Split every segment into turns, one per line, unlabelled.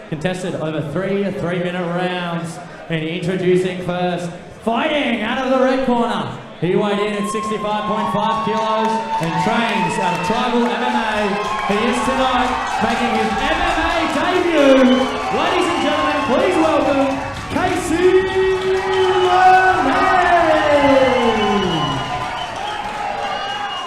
contested over 3 3-minute rounds. And introducing first, fighting out of the red corner. He weighed in at 65.5 kilos and trains out of Tribal MMA. He is tonight making his MMA debut. Ladies and gentlemen, please welcome Murnane.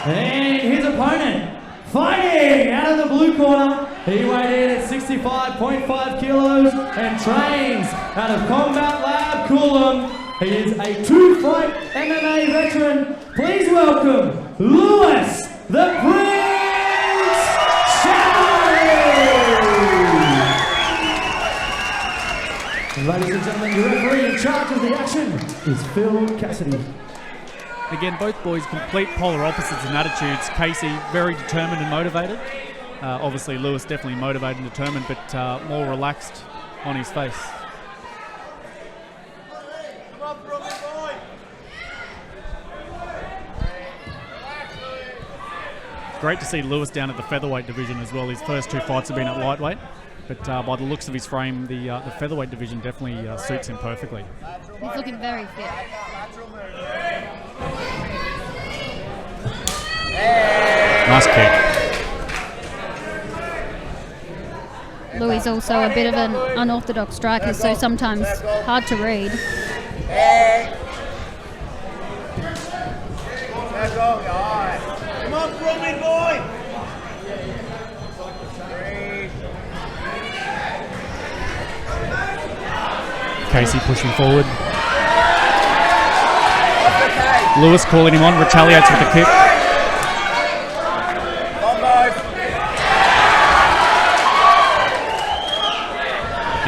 And his opponent, fighting out of the blue corner. He weighed in at 65.5 kilos and trains out of Combat Lab Coolum. He is a 2-fight MMA veteran. Please welcome Lewis the Prince Shally. Ladies and gentlemen, the referee in charge of the action is Phil Cassidy.
Again, both boys complete polar opposites in attitudes. Casey, very determined and motivated. Obviously, Lewis definitely motivated and determined, but more relaxed on his face. Great to see Lewis down at the featherweight division as well. His first 2 fights have been at lightweight, but by the looks of his frame, the featherweight division definitely suits him perfectly.
He's looking very fit.
Nice kick.
Louis is also a bit of an unorthodox striker, so sometimes hard to read.
Come on, Brummy boy!
Casey pushing forward. Lewis calling him on, retaliates with a kick.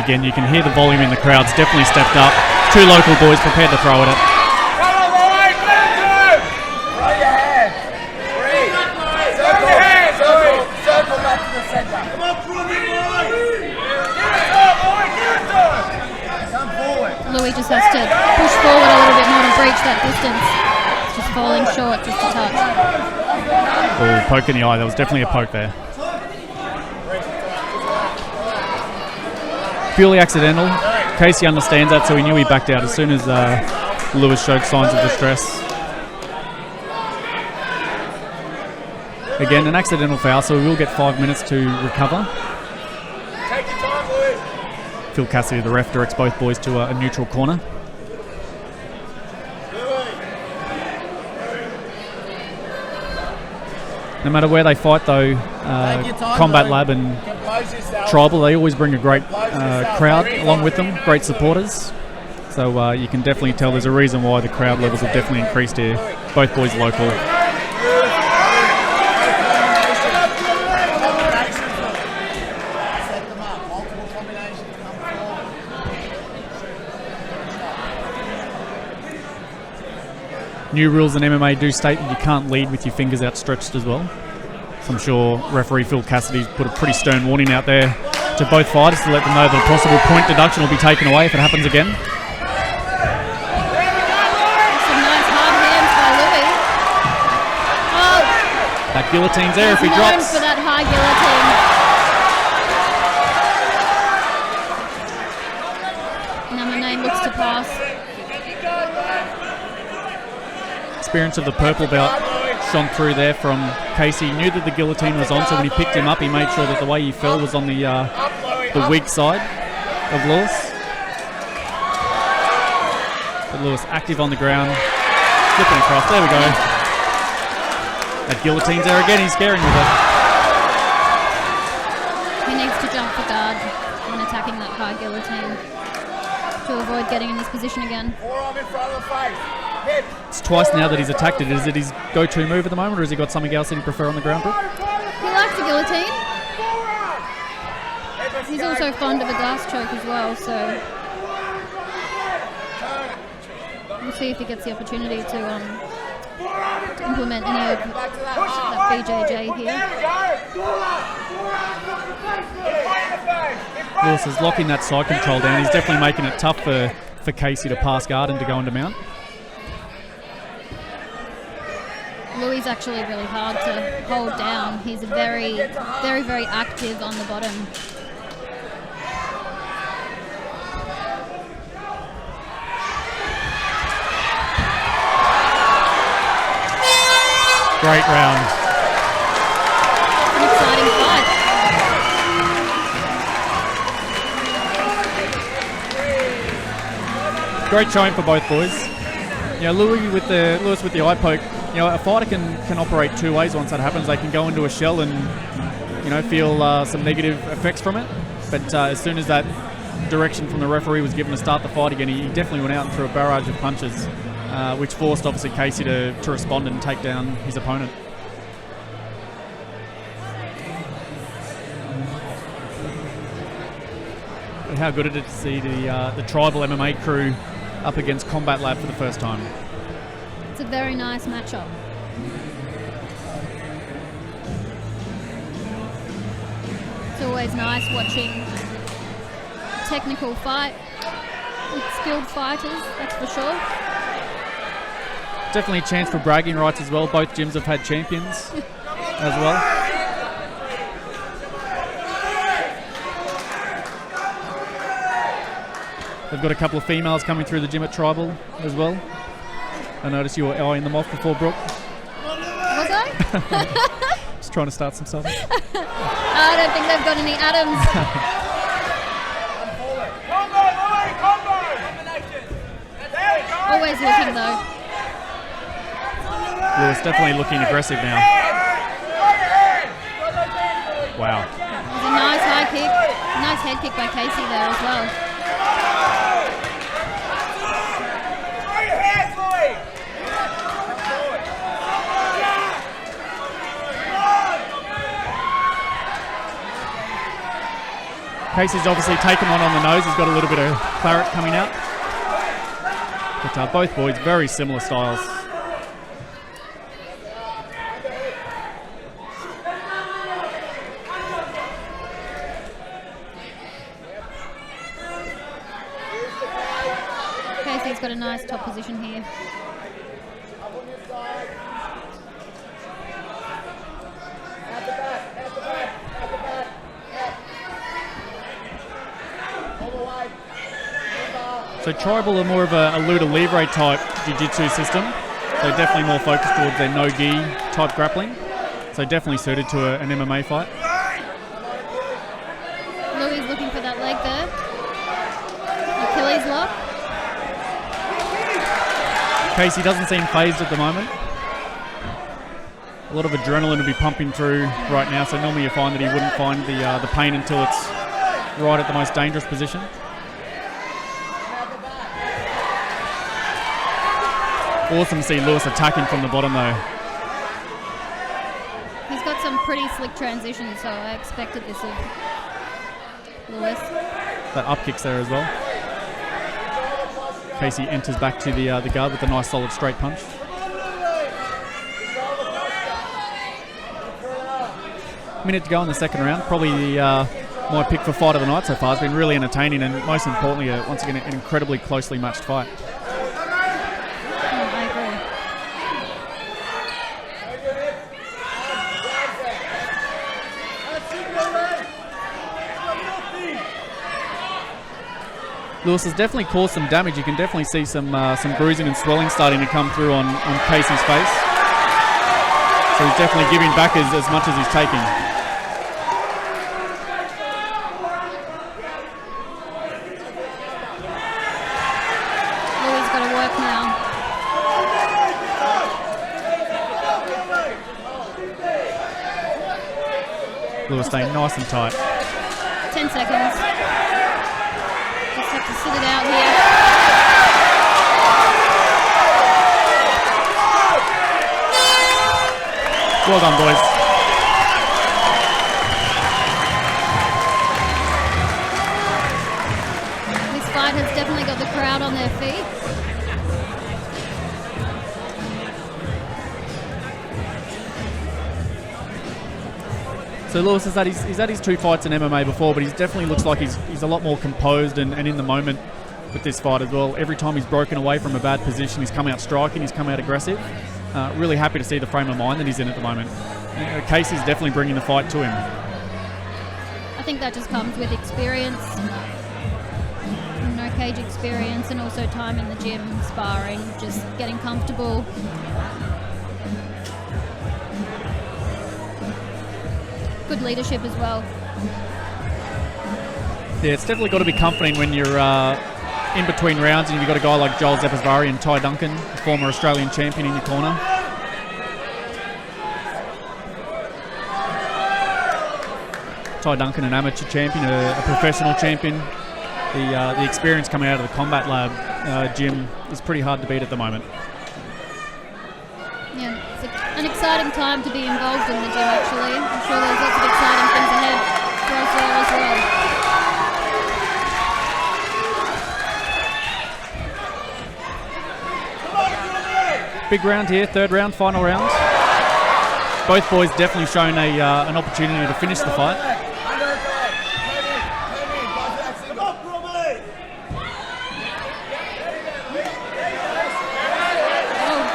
Again, you can hear the volume in the crowd's definitely stepped up. 2 local boys prepared to throw at it.
Louis just has to push forward a little bit more to breach that distance. It's just falling short, just a touch.
Oh, poke in the eye. There was definitely a poke there. Purely accidental. Casey understands that, so he knew he backed out as soon as Lewis showed signs of distress. Again, an accidental foul, so we will get 5 minutes to recover.
Take your time, Louis.
Phil Cassidy, the ref, directs both boys to a neutral corner. No matter where they fight, though, Combat Lab and Tribal, they always bring a great crowd along with them, great supporters. So you can definitely tell there's a reason why the crowd levels have definitely increased here. Both boys local. New rules in MMA do state that you can't lead with your fingers outstretched as well. So I'm sure referee Phil Cassidy's put a pretty stern warning out there to both fighters to let them know that a possible point deduction will be taken away if it happens again.
Some nice hard hands by Louis. Oh,
That guillotine's there if he
known
drops.
for that high guillotine. Number 9 looks to pass.
Experience of the purple belt shone through there from Casey. Knew that the guillotine was on, so when he picked him up, he made sure that the way he fell was on the weak side of Lewis. But Lewis active on the ground, flipping across. There we go. That guillotine's there again. He's scaring with it.
He needs to jump for guard when attacking that high guillotine to avoid getting in this position again.
Forearm in front of the face. Hip.
It's twice now that he's attacked it. Is it his go-to move at the moment, or has he got something else that he prefer on the ground?
He likes the guillotine. He's also fond of a glass choke as well, so we'll see if he gets the opportunity to implement any of that BJJ here.
Lewis is locking that side control down. He's definitely making it tough for Casey to pass guard and to go into mount.
Louis is actually really hard to hold down. He's very, very, very active on the bottom.
great round.
An exciting fight.
Great showing for both boys. You know, Lewis with the eye poke. You know, a fighter can operate two ways once that happens. They can go into a shell and, you know, feel some negative effects from it. But as soon as that direction from the referee was given to start the fight again, he definitely went out and threw a barrage of punches, which forced obviously Casey to respond and take down his opponent. But how good it is to see the tribal MMA crew up against Combat Lab for the first time.
It's a very nice matchup. It's always nice watching a technical fight with skilled fighters, that's for sure.
Definitely a chance for bragging rights as well. Both gyms have had champions as well. They've got a couple of females coming through the gym at Tribal as well. I noticed you were eyeing them off before, Brooke.
Was I?
Just trying to start some stuff.
I don't think they've got any Adams. Always looking though.
Lewis definitely looking aggressive now. Wow.
There's a nice high kick. Nice head kick by Casey there as well.
Casey's obviously taken one on the nose. He's got a little bit of claret coming out. But both boys, very similar styles.
Casey's got a nice top position here.
So Tribal are more of a luta livre type jiu-jitsu system. So definitely more focused towards their no-gi type grappling. So definitely suited to an MMA fight.
Louis looking for that leg there. Achilles lock.
Casey doesn't seem phased at the moment. A lot of adrenaline will be pumping through right now. So normally you find that he wouldn't find the pain until it's right at the most dangerous position. Awesome to see Lewis attacking from the bottom though.
He's got some pretty slick transitions, so I expected this of Lewis.
That up kicks there as well. Casey enters back to the guard with a nice solid straight punch. Minute to go in the second round. Probably my pick for fight of the night so far. It's been really entertaining and most importantly, once again, an incredibly closely matched fight. Lewis has definitely caused some damage. You can definitely see some bruising and swelling starting to come through on Casey's face. So he's definitely giving back as much as he's taking.
Louis got to work now.
Lewis staying nice and tight.
10 seconds. Just have to sit it out here.
Well done, boys.
This fight has definitely got the crowd on their feet.
So Lewis has had his 2 fights in MMA before, but he definitely looks like he's a lot more composed and in the moment with this fight as well. Every time he's broken away from a bad position, he's come out striking, he's come out aggressive. Really happy to see the frame of mind that he's in at the moment. Casey's definitely bringing the fight to him.
I think that just comes with experience, no cage experience, and also time in the gym, sparring, just getting comfortable. good leadership as well.
Yeah, it's definitely got to be comforting when you're in between rounds and you've got a guy like Joel Zepasvari and Ty Duncan, former Australian champion, in your corner. Ty Duncan, an amateur champion, a professional champion. The experience coming out of the Combat Lab gym is pretty hard to beat at the moment.
Yeah, it's an exciting time to be involved in the gym, actually. I'm sure there's lots of exciting things ahead for us there as well.
Big round here, third round, final round. Both boys definitely shown an opportunity to finish the fight.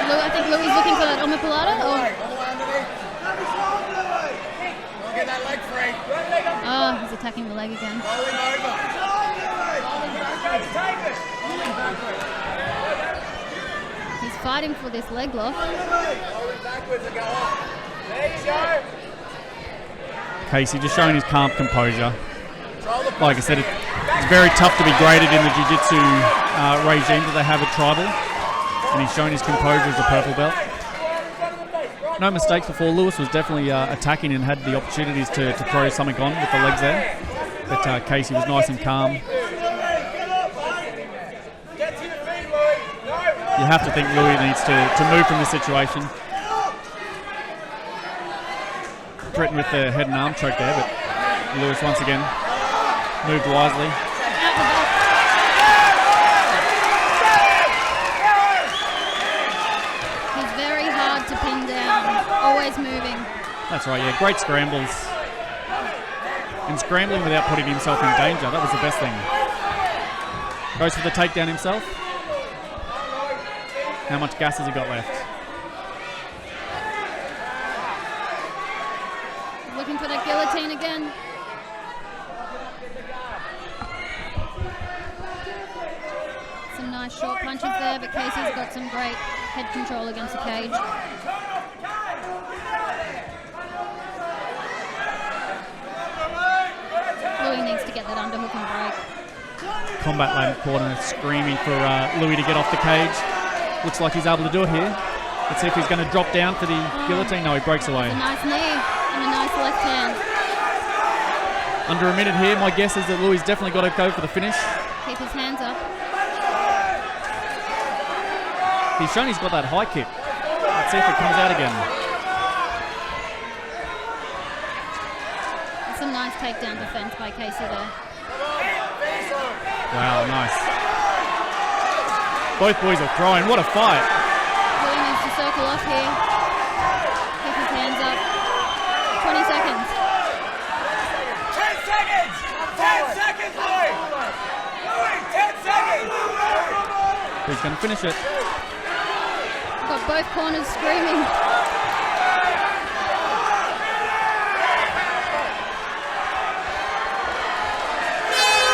Oh, I think Louis looking for that omoplata.
Get that leg free.
Oh, he's attacking the leg again. He's fighting for this leg lock.
Casey just showing his calm composure. Like I said, it's very tough to be graded in the jiu-jitsu regime that they have at Tribal, and he's showing his composure as a purple belt. No mistakes before. Lewis was definitely attacking and had the opportunities to throw something on with the legs there, but Casey was nice and calm. You have to think Louis needs to move from this situation. Threatened with the head and arm choke there, but Lewis once again moved wisely.
He's very hard to pin down, always moving.
That's right, yeah, great scrambles. And scrambling without putting himself in danger, that was the best thing. Goes for the takedown himself. How much gas has he got left?
Looking for that guillotine again. Some nice short punches there, but Casey's got some great head control against the cage. Louis needs to get that underhook and break.
Combat Lab corner screaming for Louis to get off the cage. Looks like he's able to do it here. Let's see if he's going to drop down for the guillotine. No, he breaks away.
A nice knee and a nice left hand.
Under a minute here, my guess is that Louis definitely got to go for the finish.
Keep his hands up.
He's shown he's got that high kick. Let's see if it comes out again.
Some nice takedown defense by Casey there.
Wow, nice. Both boys are throwing. What a fight.
Louis needs to circle off here. Keep his hands up. 20 seconds.
10 seconds! 10 seconds, Louis! Louis, 10 seconds!
He's going to finish it.
Got both corners screaming.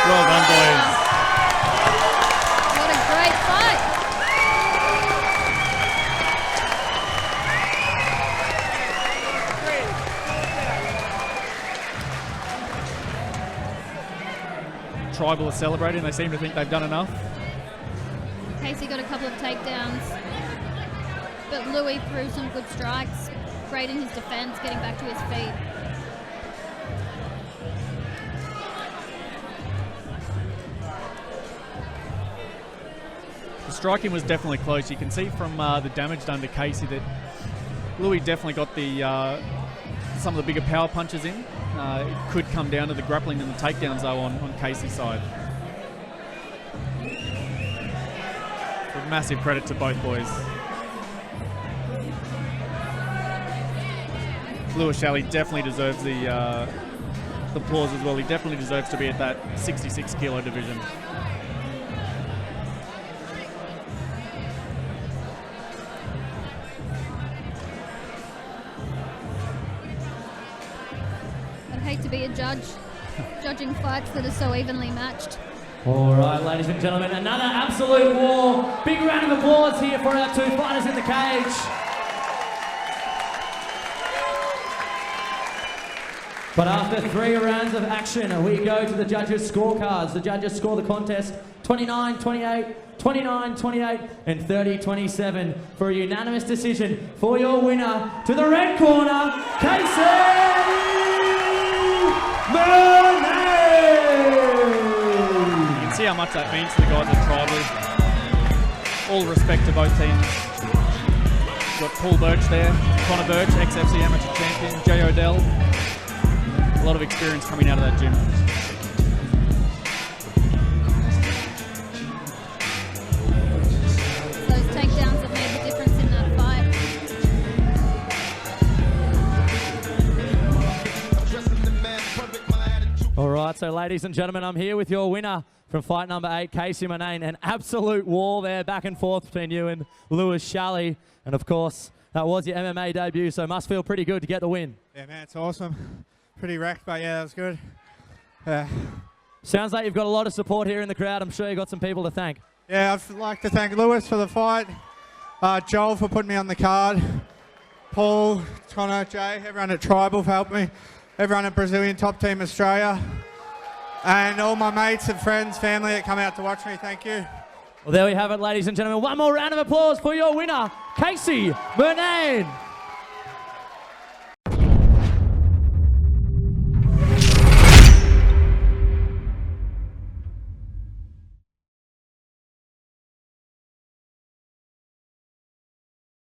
Well done, boys.
What a great fight.
Tribal is celebrating. They seem to think they've done enough.
Casey got a couple of takedowns, but Louis threw some good strikes. Great in his defense, getting back to his feet.
The striking was definitely close. You can see from the damage done to Casey that Louis definitely got the some of the bigger power punches in. It could come down to the grappling and the takedowns though on Casey's side. But massive credit to both boys. Lewis Shally definitely deserves the applause as well. He definitely deserves to be at that 66 kilo division.
I'd hate to be a judge, judging fights that are so evenly matched.
All right, ladies and gentlemen, another absolute war. Big round of applause here for our two fighters in the cage. But after 3 rounds of action, we go to the judges' scorecards. The judges score the contest 29-28, 29-28, and 30-27 for a unanimous decision for your winner. To the red corner, Casey Murnane!
You can see how much that means to the guys at Tribal. All respect to both teams. We've got Paul Birch there, Connor Birch, XFC Amateur Champion, Jay Odell. A lot of experience coming out of that gym.
Those takedowns have made the difference in that fight.
All right, so ladies and gentlemen, I'm here with your winner from fight number 8, Casey Murnane. An absolute war there, back and forth between you and Lewis Shally. And of course, that was your MMA debut, so must feel pretty good to get the win.
Yeah, man, it's awesome. Pretty wrecked, but yeah, that was good.
Sounds like you've got a lot of support here in the crowd. I'm sure you've got some people to thank.
Yeah, I'd like to thank Lewis for the fight, Joel for putting me on the card, Paul, Connor, Jay, everyone at Tribal for helping me, everyone at Brazilian Top Team Australia, and all my mates and friends, family that come out to watch me. Thank you.
Well, there we have it, ladies and gentlemen. One more round of applause for your winner, Casey Murnane.